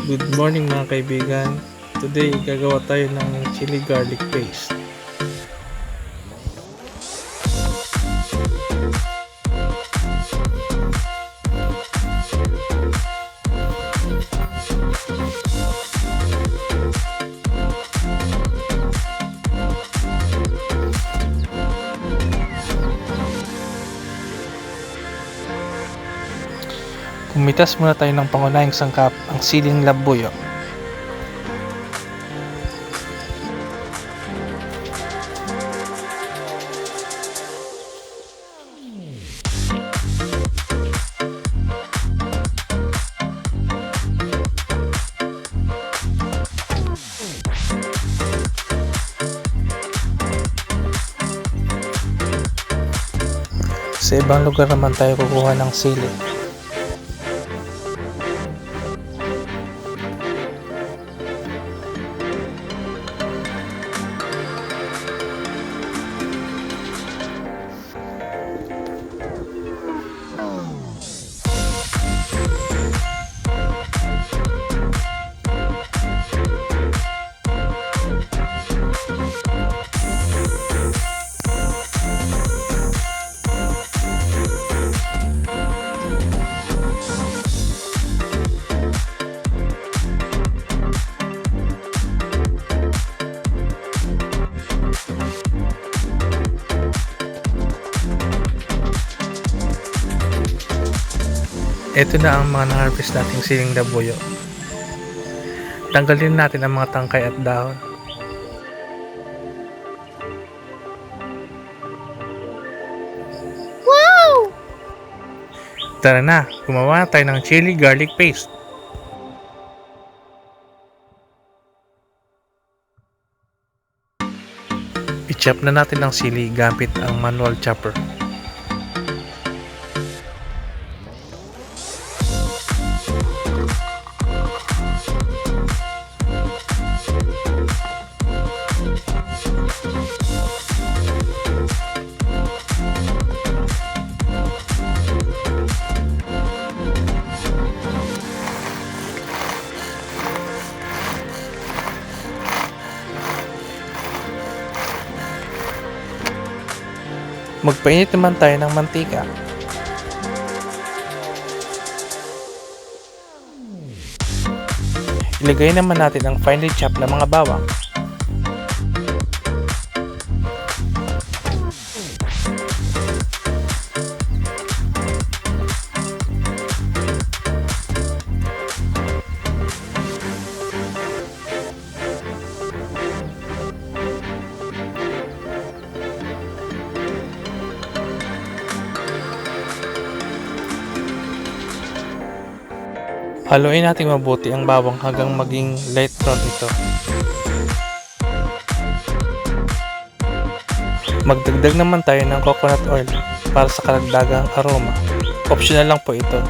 Good morning mga kaibigan. Today gagawa tayo ng chili garlic paste. Kumitas muna tayo ng pangunahing sangkap, ang siling labuyo. Sa ibang lugar naman tayo kukuha ng sili. Ito na ang mga na-harvest nating siling labuyo. Tanggalin natin ang mga tangkay at dahon. Wow! Tara na, gumawa tayo ng chili garlic paste. I-chop na natin ang sili gamit ang manual chopper. Magpainit naman tayo ng mantika. Ilagay naman natin ang finely chopped na mga bawang. Haluin natin mabuti ang bawang hanggang maging light brown ito. Magdagdag naman tayo ng coconut oil para sa karagdagang aroma. Optional lang po ito.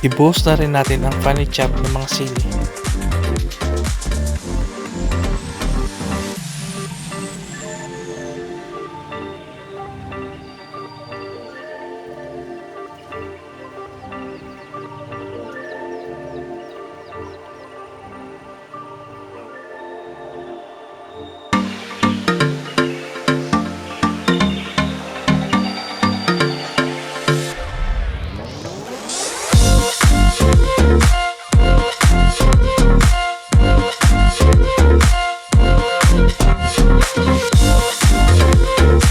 Ibuhos na rin natin ang finely chopped ng mga sili.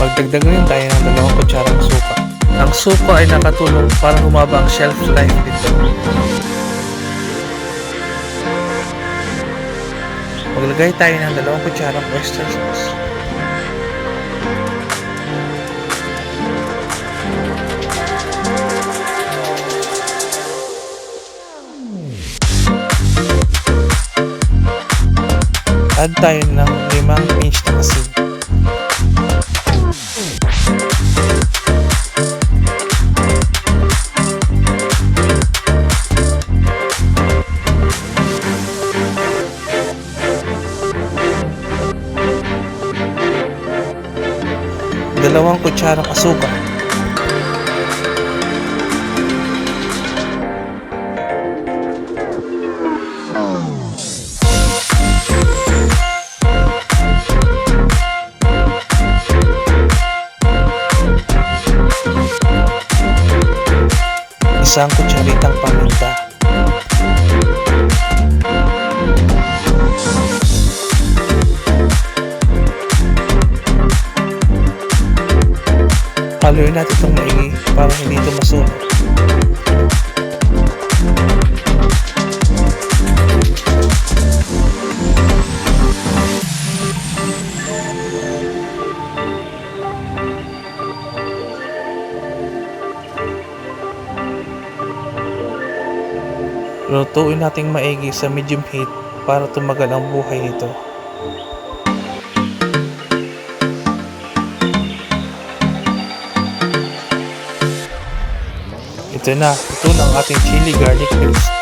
Magdagdag rin tayo ng 2 kutsarang suka. Ang suka ay nakatulong para humaba ang shelf life nito. Maglagay tayo ng 2 kutsarang oyster sauce. Add tayo ng 5 pinch na asin. 2 kutsarang asukal. Isang kutsaritang paminta. Haluin natin itong maigi para hindi ito masunog. Lutuin nating maigi sa medium heat para tumagal ang buhay nito. Ito na ang ating chili garlic paste.